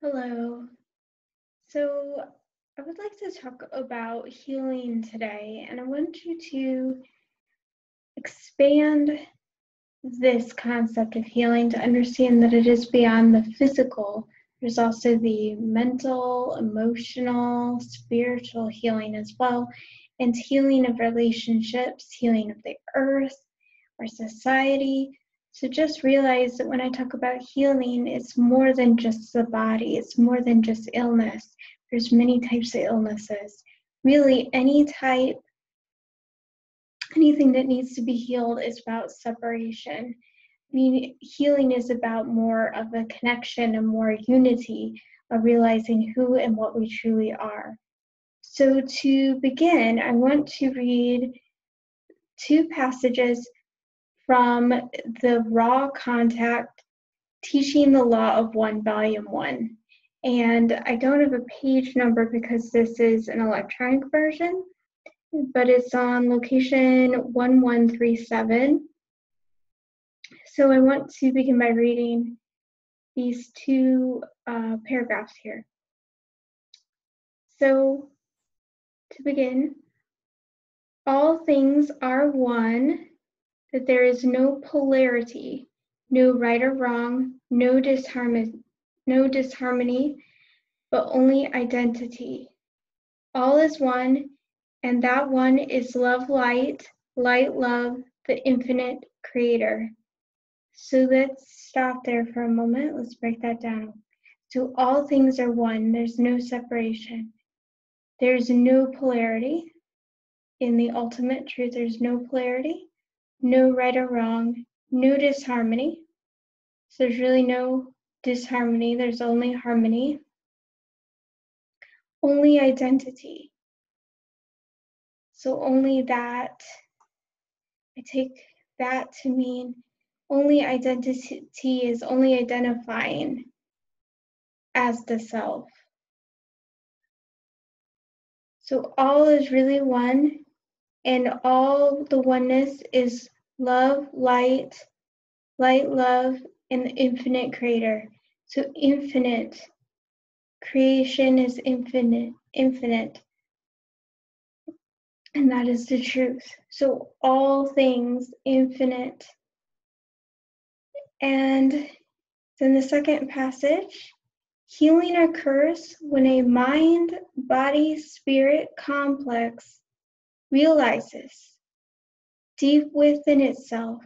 Hello. So, I would like to talk about healing today, and I want you to expand this concept of healing to understand that it is beyond the physical. There's also the mental, emotional, spiritual healing as well, and healing of relationships, healing of the earth, our society. So just realize that when I talk about healing, it's more than just the body. It's more than just illness. There's many types of illnesses. Really, anything that needs to be healed is about separation. Healing is about more of a connection and more unity of realizing who and what we truly are. So to begin, I want to read two passages from the Raw Contact Teaching the Law of One, Volume 1. And I don't have a page number because this is an electronic version, but it's on location 1137. So I want to begin by reading these two paragraphs here. So to begin, all things are one, that there is no polarity, no right or wrong, no disharmony, but only identity. All is one, and that one is love, light, love, the infinite creator. So let's stop there for a moment. Let's break that down. So all things are one. There's no separation. There's no polarity. In the ultimate truth, there's no polarity, no right or wrong, no disharmony. So there's really no disharmony. There's only harmony. Only identity. So only that, I take that to mean only identity is only identifying as the self. So all is really one, and all the oneness is love, light, love, and the infinite creator. So infinite. Creation is infinite. And that is the truth. So all things infinite. And then the second passage, healing occurs when a mind-body-spirit complex realizes deep within itself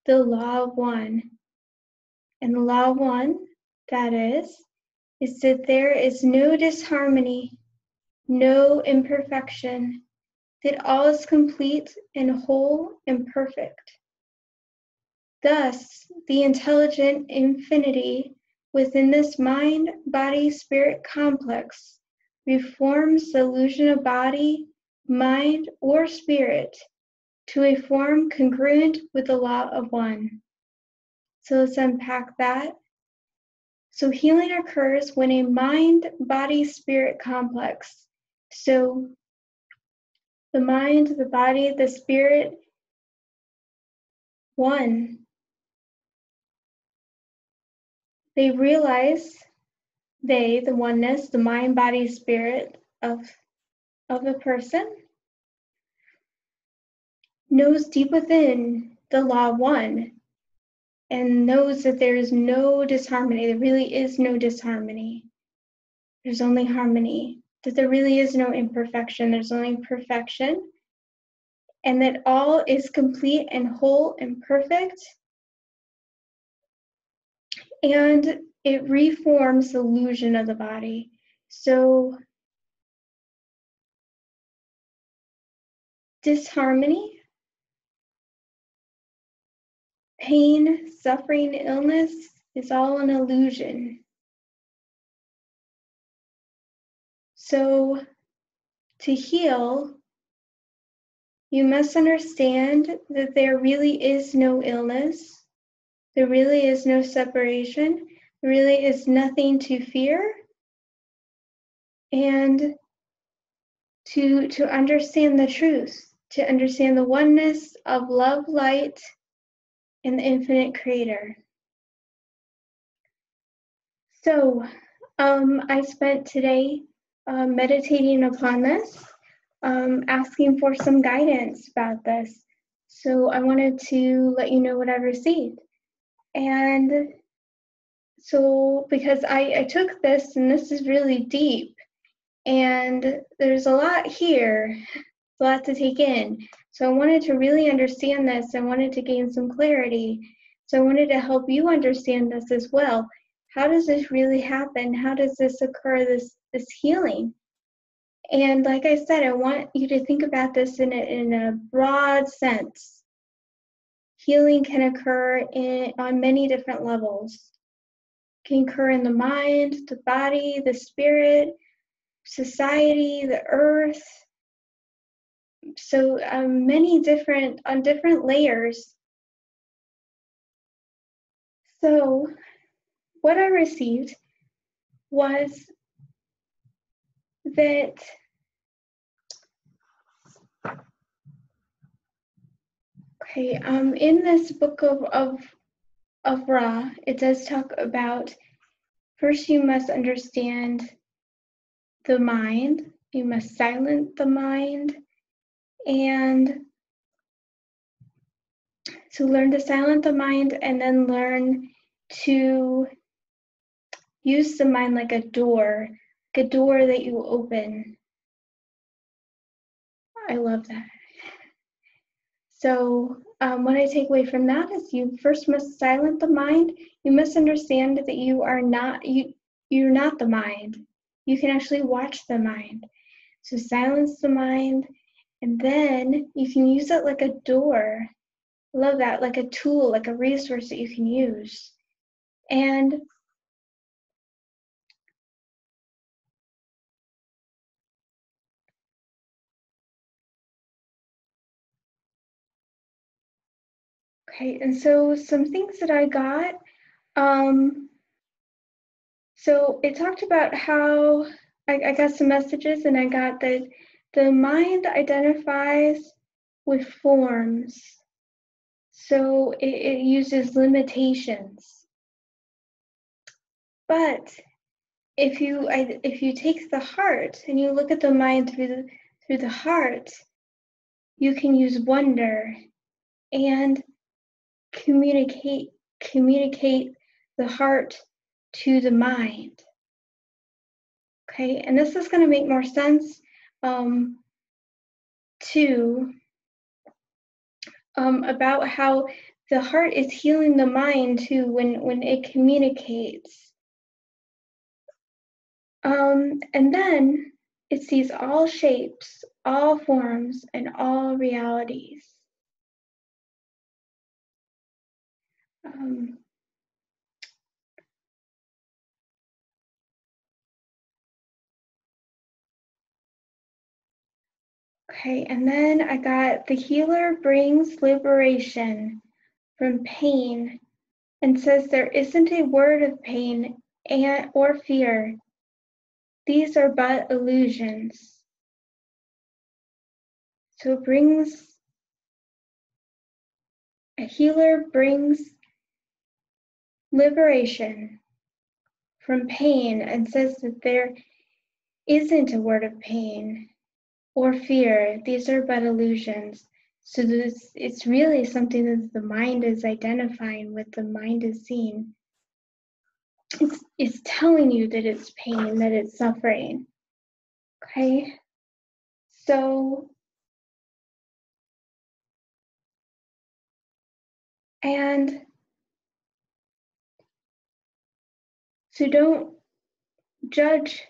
the law of one. And the law of one, that is that there is no disharmony, no imperfection, that all is complete and whole and perfect. Thus, the intelligent infinity within this mind-body-spirit complex reforms the illusion of body, mind, or spirit to a form congruent with the law of one. So let's unpack that. So healing occurs when a mind-body-spirit complex, so the mind, the body, the spirit, one. They realize the oneness, the mind, body, spirit of a person knows deep within the law of one and knows that there is no disharmony. There really is no disharmony. There's only harmony. That there really is no imperfection. There's only perfection. And that all is complete and whole and perfect. And it reforms the illusion of the body. So disharmony, pain, suffering, illness is all an illusion. So to heal, you must understand that there really is no illness. There really is no separation. There really is nothing to fear. And to understand the truth, to understand the oneness of love, light, and the infinite creator. So I spent today meditating upon this, asking for some guidance about this. So I wanted to let you know what I received. And so, because I took this, and this is really deep, and there's a lot here, a lot to take in. So I wanted to really understand this. I wanted to gain some clarity. So I wanted to help you understand this as well. How does this really happen? How does this occur, this healing? And like I said, I want you to think about this in a broad sense. Healing can occur on many different levels. It can occur in the mind, the body, the spirit, society, the earth. So many different, on different layers. So what I received was that, okay, in this book of Ra, it does talk about, first you must understand the mind, you must silence the mind, and to learn to silence the mind, and then learn to use the mind like a door that you open. I love that. So what I take away from that is you first must silence the mind. You must understand that you are not, you're not the mind. You can actually watch the mind. So silence the mind, and then you can use it like a door. I love that, like a tool, like a resource that you can use. And okay, and so some things that I got, so it talked about how I got some messages, and I got that the mind identifies with forms. So it uses limitations. But if you take the heart and you look at the mind through the heart, you can use wonder and communicate the heart to the mind. Okay, and this is going to make more sense too, about how the heart is healing the mind too when it communicates. And then it sees all shapes, all forms, and all realities. Um, okay, and then I got the healer brings liberation from pain and says there isn't a word of pain or fear. These are but illusions. So a healer brings liberation from pain and says that there isn't a word of pain or fear. These are but illusions. So it's really something that the mind is identifying with, the mind is seeing. It's telling you that it's pain, that it's suffering. Okay? So, and so don't judge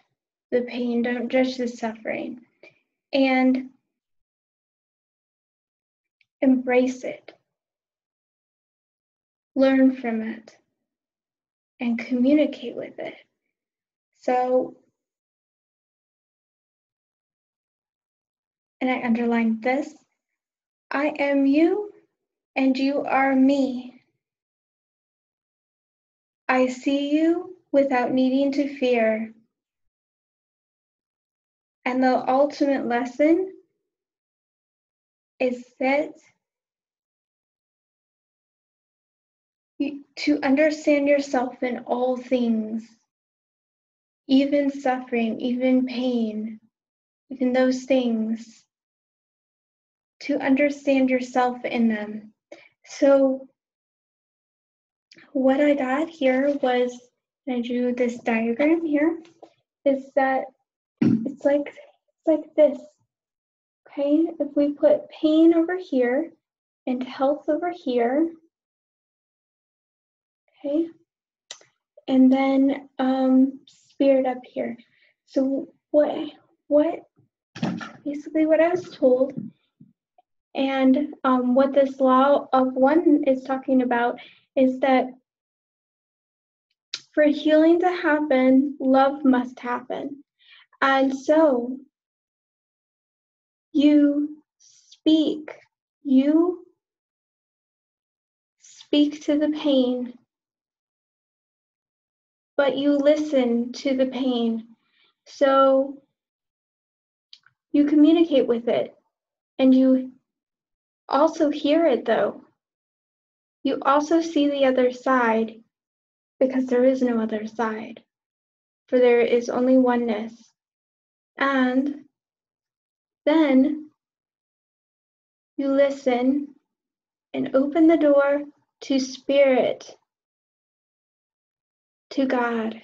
the pain, don't judge the suffering, and embrace it. Learn from it and communicate with it. So, and I underlined this, I am you and you are me. I see you without needing to fear. And the ultimate lesson is that to understand yourself in all things. even suffering, even pain, even those things, to understand yourself in them. So what I got here was, I drew this diagram here, is that it's like this. Okay, if we put pain over here and health over here, okay, and then spirit up here. So what basically what I was told, and what this law of one is talking about, is that for healing to happen, love must happen. And so you speak to the pain, but you listen to the pain. So you communicate with it, and you also hear it though. You also see the other side, because there is no other side, for there is only oneness. And then you listen and open the door to spirit, to God,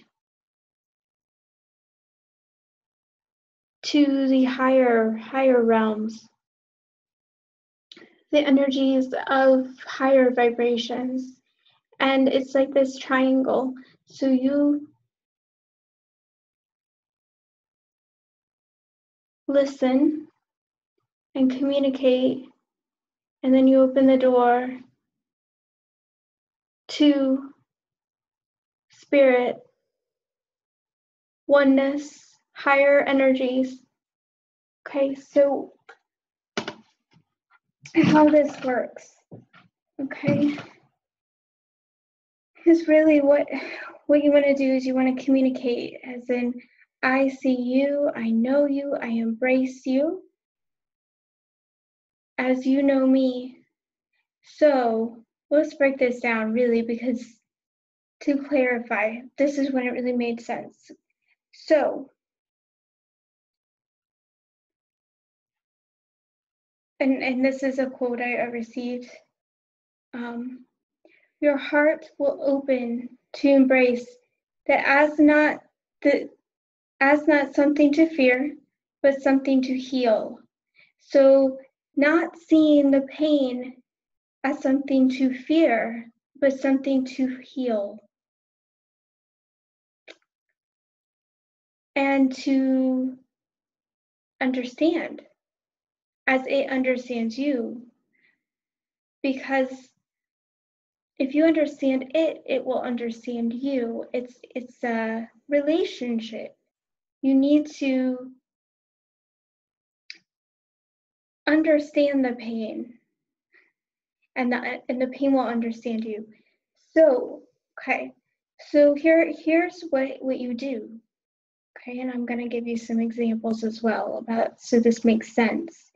to the higher realms, the energies of higher vibrations. And it's like this triangle. So you listen and communicate, and then you open the door to spirit, oneness, higher energies. Okay, so how this works, okay, is really what you want to do is you want to communicate, as in, I see you, I know you, I embrace you as you know me. So let's break this down really, because to clarify, this is when it really made sense. So, and this is a quote I received, your heart will open to embrace that as not something to fear, but something to heal. So not seeing the pain as something to fear, but something to heal. And to understand as it understands you. Because if you understand it, it will understand you. It's a relationship. You need to understand the pain, and the pain will understand you. So, okay. So here's what you do. Okay, and I'm going to give you some examples as well about, so this makes sense.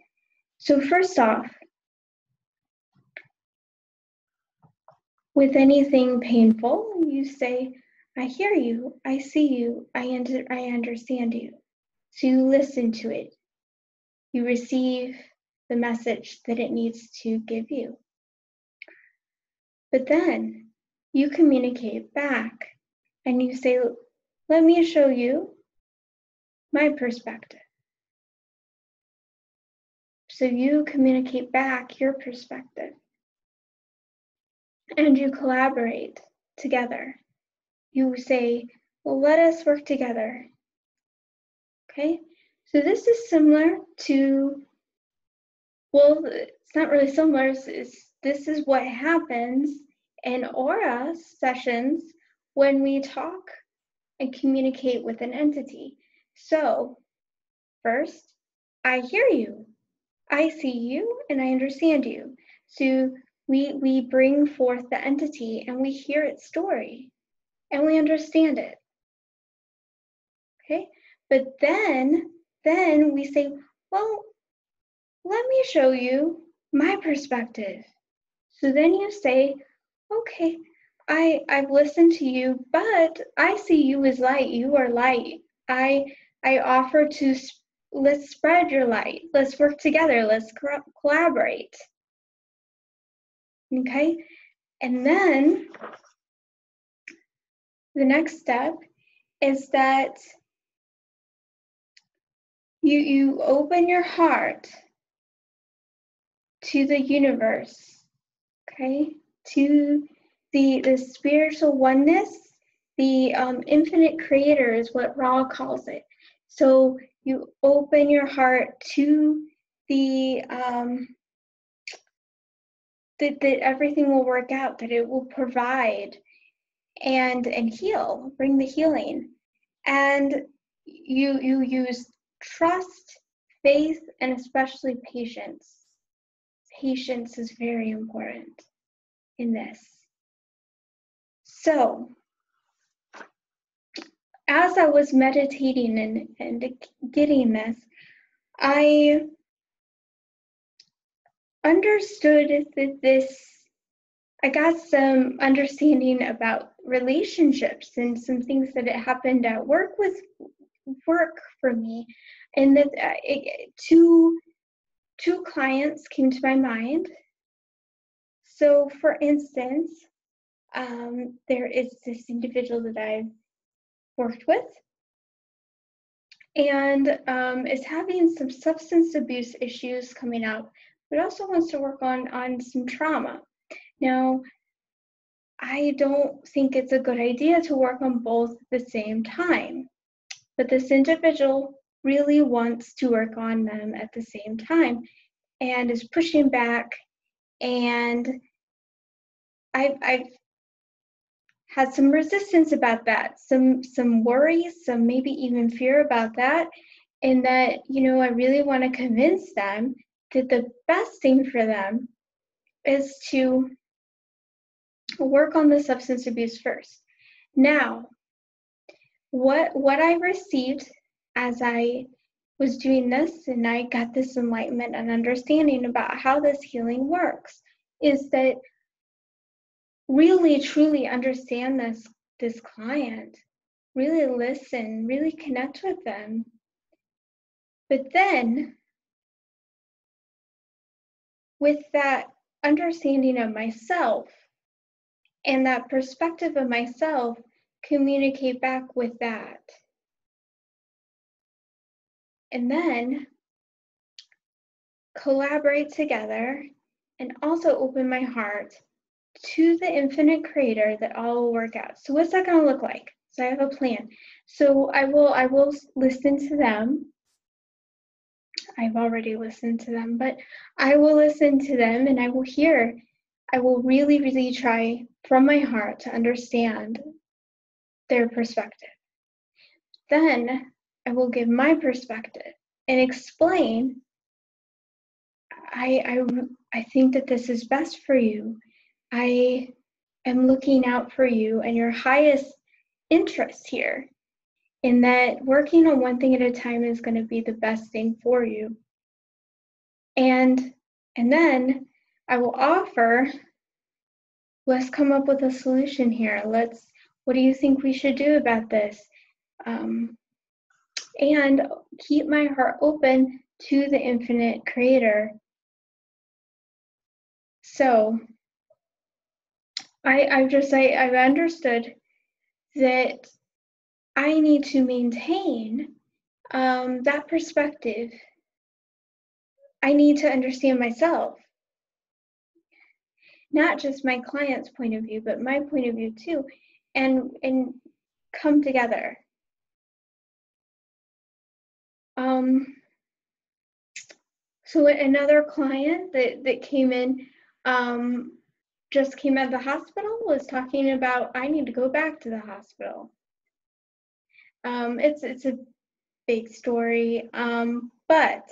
So first off, with anything painful, you say, I hear you, I see you, I understand you. So you listen to it. You receive the message that it needs to give you. But then you communicate back and you say, let me show you my perspective. So you communicate back your perspective and you collaborate together. You say, well, let us work together. Okay? So this is similar to, well, it's not really similar, this is what happens in aura sessions when we talk and communicate with an entity. So first, I hear you, I see you, and I understand you. So we bring forth the entity and we hear its story and we understand it. Okay? But then we say, well, let me show you my perspective. So then you say, okay, I've listened to you, but I see you as light. You are light. I offer to let's spread your light. Let's work together. Let's collaborate. Okay? And then the next step is that you open your heart to the universe, okay? To the spiritual oneness, the infinite creator is what Ra calls it. So you open your heart to that everything will work out, that it will provide and heal, bring the healing. And you use trust, faith, and especially patience. Patience is very important in this. So, as I was meditating and getting this, I understood that I got some understanding about relationships and some things that had happened at work for me, and that two clients came to my mind. So, for instance, there is this individual that I've worked with, and is having some substance abuse issues coming up, but also wants to work on some trauma. Now, I don't think it's a good idea to work on both at the same time, but this individual really wants to work on them at the same time and is pushing back, and I've had some resistance about that, some worries, some maybe even fear about that, and that, I really want to convince them that the best thing for them is to work on the substance abuse first. Now, what I received as I was doing this, and I got this enlightenment and understanding about how this healing works, is that really truly understand this client, really listen, really connect with them. But then, with that understanding of myself and that perspective of myself, communicate back with that. And then collaborate together and also open my heart to the infinite creator that all will work out. So what's that going to look like? So I have a plan. So I will listen to them. I've already listened to them, but I will listen to them and I will hear. I will really, really try from my heart to understand their perspective. Then I will give my perspective and explain, I think that this is best for you. I am looking out for you and your highest interest here, in that working on one thing at a time is going to be the best thing for you. And then I will offer, let's come up with a solution here. What do you think we should do about this? And keep my heart open to the infinite creator. So I've understood that I need to maintain that perspective. I need to understand myself, not just my client's point of view, but my point of view too, and come together. So another client that came in, just came out of the hospital, was talking about, I need to go back to the hospital. It's a big story, but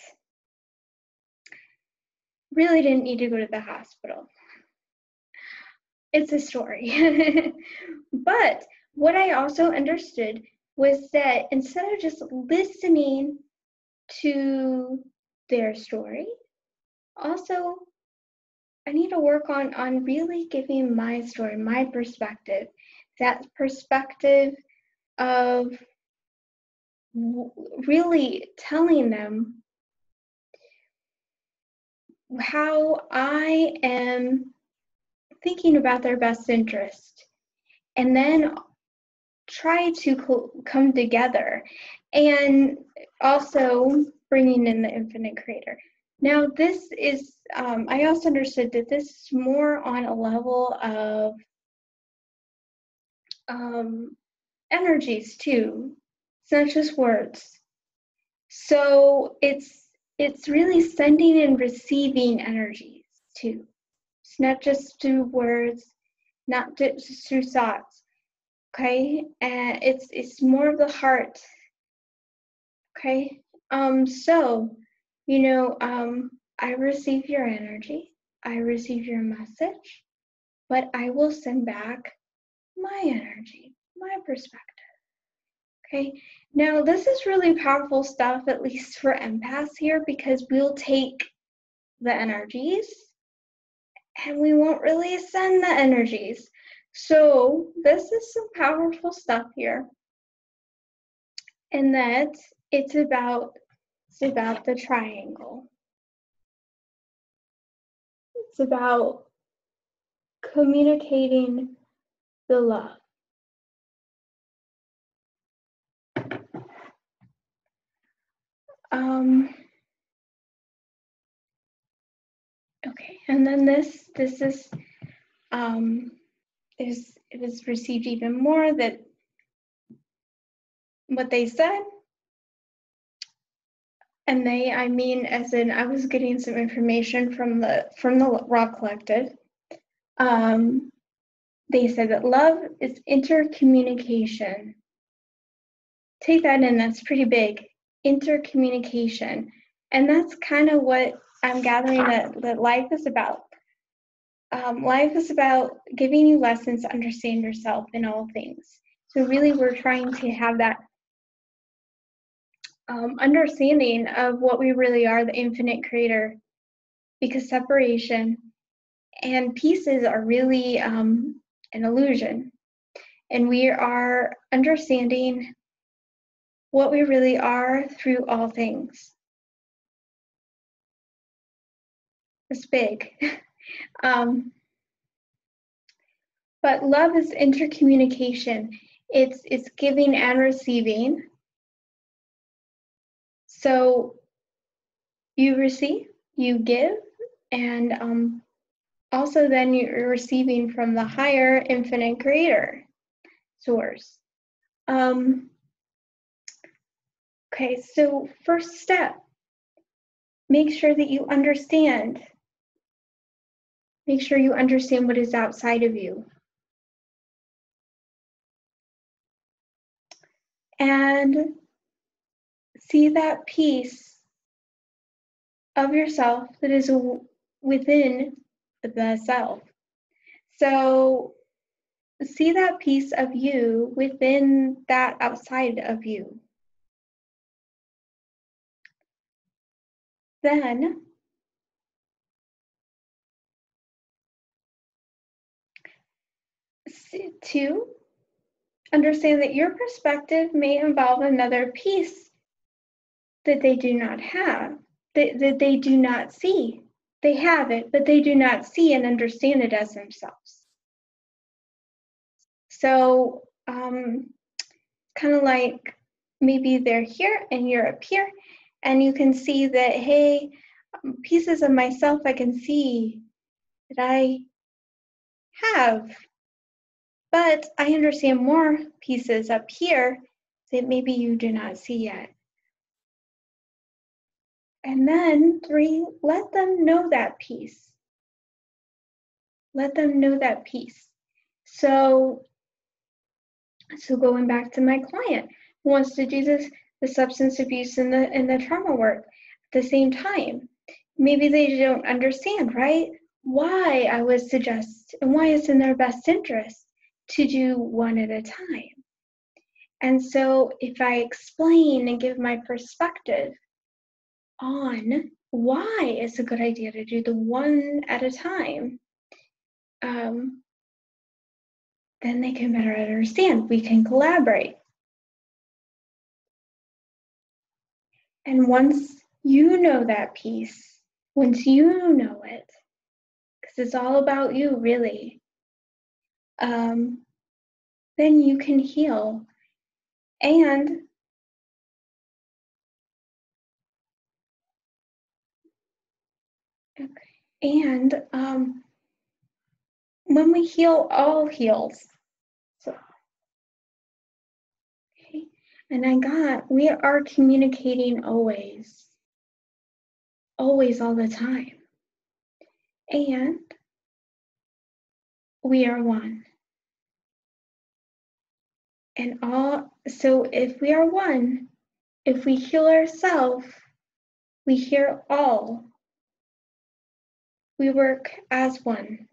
really didn't need to go to the hospital. It's a story. But what I also understood was that instead of just listening to their story, also I need to work on really giving my story, my perspective, that perspective of really telling them how I am thinking about their best interest, and then try to come together, and also bringing in the infinite creator. Now, this is, I also understood that this is more on a level of energies too. It's not just words. So it's really sending and receiving energies too. It's not just through words, not just through thoughts. Okay, and it's more of the heart. Okay, so I receive your energy, I receive your message, but I will send back my energy, my perspective. Okay, now this is really powerful stuff, at least for empaths here, because we'll take the energies and we won't really send the energies. So this is some powerful stuff here. And that it's about the triangle. It's about communicating the love. Okay, and then this is it was received even more, that what they said, and I mean as in I was getting some information from the Raw Collective. They said that love is intercommunication. Take that in, that's pretty big. Intercommunication. And that's kind of what I'm gathering that life is about. Life is about giving you lessons to understand yourself in all things. So really we're trying to have that understanding of what we really are, the infinite creator, because separation and pieces are really an illusion. And we are understanding what we really are through all things. It's big. But love is intercommunication. It's giving and receiving. So you receive, you give, and also then you're receiving from the higher infinite creator source. Okay, so first step, make sure that you understand. Make sure you understand what is outside of you. And see that piece of yourself that is within the self. So see that piece of you within that outside of you. Then two, understand that your perspective may involve another piece that they do not have, that they do not see. They have it, but they do not see and understand it as themselves. So kind of like maybe they're here and you're up here, and you can see that, hey, pieces of myself I can see that I have, but I understand more pieces up here that maybe you do not see yet. And then three, let them know that piece. Let them know that piece. So going back to my client who wants to do the substance abuse and the trauma work at the same time. Maybe they don't understand, right? Why I would suggest and why it's in their best interest to do one at a time. And so if I explain and give my perspective on why it's a good idea to do the one at a time, then they can better understand. We can collaborate. And once you know that piece, once you know it, because it's all about you, really, then you can heal. And when we heal, all heals. So, okay. And we are communicating always, all the time. And we are one. So if we are one, if we heal ourselves, we heal all. We work as one.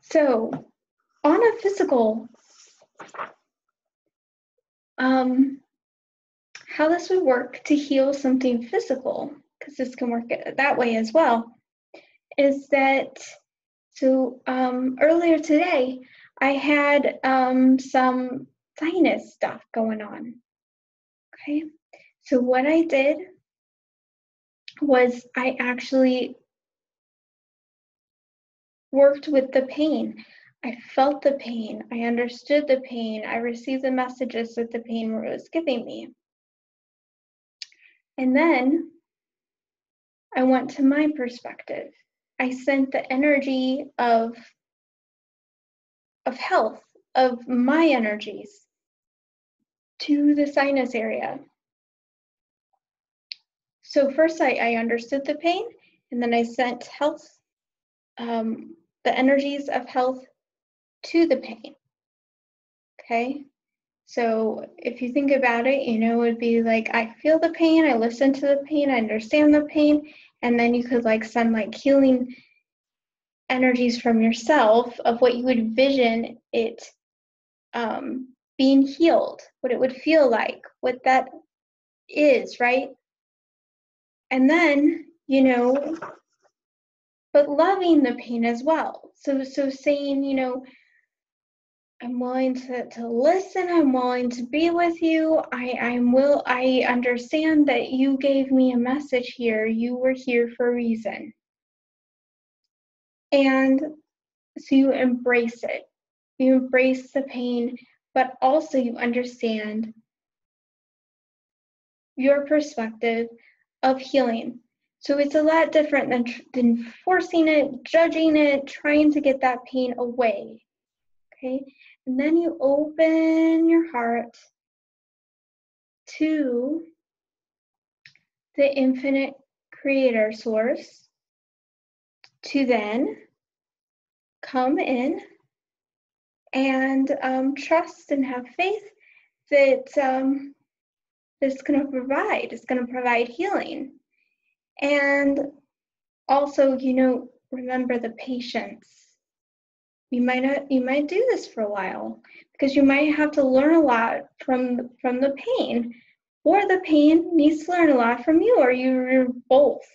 So on a physical, how this would work to heal something physical, because this can work that way as well, is that, so earlier today, I had some sinus stuff going on, okay? So what I did was I actually worked with the pain. I felt the pain, I understood the pain, I received the messages that the pain was giving me. And then I went to my perspective. I sent the energy of health, of my energies, to the sinus area. So first I understood the pain, and then I sent health, the energies of health to the pain, okay? So if you think about it, it would be like, I feel the pain, I listen to the pain, I understand the pain, and then you could send healing energies from yourself of what you would envision it being healed, what it would feel like, what that is, right? And then, but loving the pain as well. So saying, I'm willing to listen, I'm willing to be with you. I understand that you gave me a message here. You were here for a reason. And so you embrace it. You embrace the pain, but also you understand your perspective of healing. So it's a lot different than forcing it, judging it, trying to get that pain away. Okay? And then you open your heart to the infinite creator source to then come in and trust and have faith that it's going to provide healing. And also, remember the patience. You might do this for a while because you might have to learn a lot from the pain, or the pain needs to learn a lot from you, or you're both.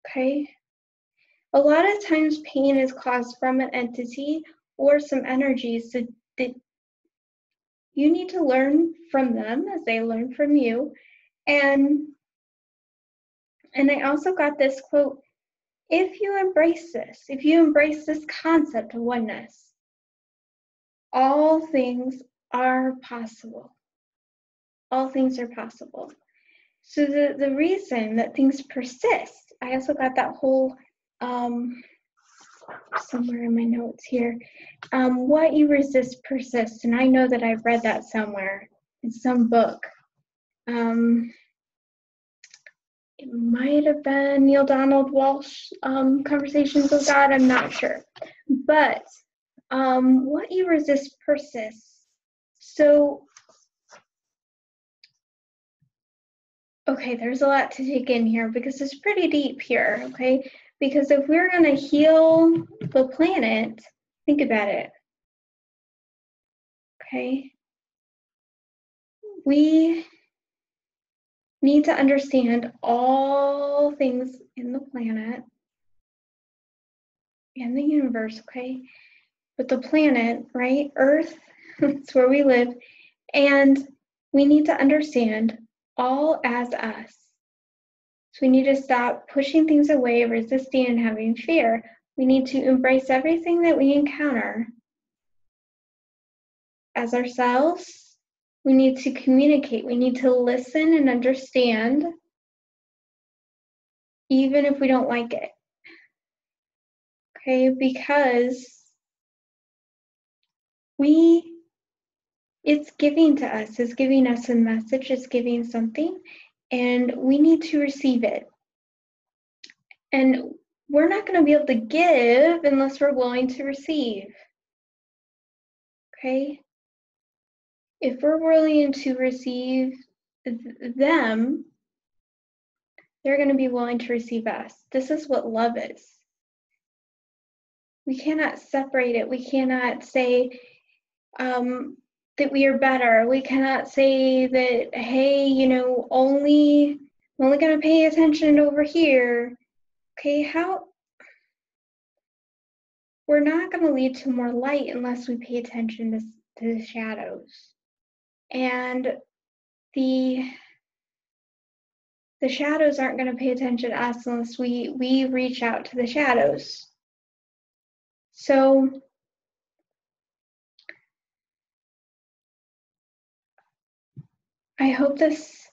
Okay? A lot of times pain is caused from an entity or some energies that you need to learn from them as they learn from you. And I also got this quote, if you embrace this concept of oneness, all things are possible. All things are possible. So the reason that things persist, I also got that whole, somewhere in my notes here, what you resist persists. And I know that I've read that somewhere in some book. It might have been Neil Donald Walsh, Conversations with God, I'm not sure. But what you resist persists. So, okay, there's a lot to take in here because it's pretty deep here, okay? Because if we're going to heal the planet, think about it, okay? We need to understand all things in the planet and the universe, okay? But the planet, right? Earth, it's where we live. And we need to understand all as us. So we need to stop pushing things away, resisting, and having fear. We need to embrace everything that we encounter as ourselves. We need to communicate. We need to listen and understand, even if we don't like it. Okay, because it's giving to us, it's giving us a message, it's giving something, and we need to receive it. And we're not going to be able to give unless we're willing to receive. Okay? If we're willing to receive them, they're going to be willing to receive us. This is what love is. We cannot separate it. We cannot say that we are better. We cannot say that, hey, I'm only going to pay attention over here. Okay, we're not going to lead to more light unless we pay attention to the shadows. And the shadows aren't going to pay attention to us unless we reach out to the shadows. So I hope this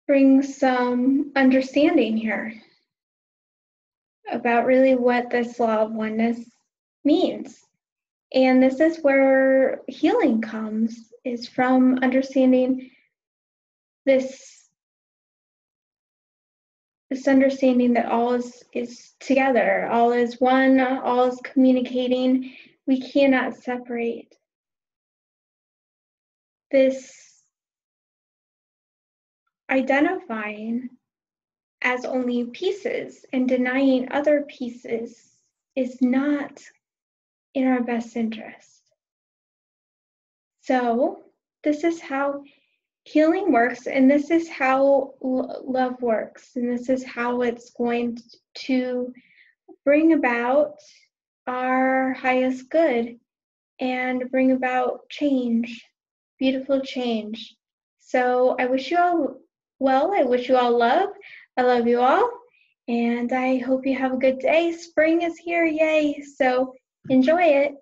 brings some understanding here about really what this law of oneness means. And this is where healing comes, is from understanding this understanding that all is together, all is one, all is communicating. We cannot separate this identifying as only pieces and denying other pieces is not in our best interest. So this is how healing works, and this is how love works, and this is how it's going to bring about our highest good and bring about change, beautiful change. So I wish you all well. I wish you all love. I love you all, and I hope you have a good day. Spring is here, yay! So enjoy it.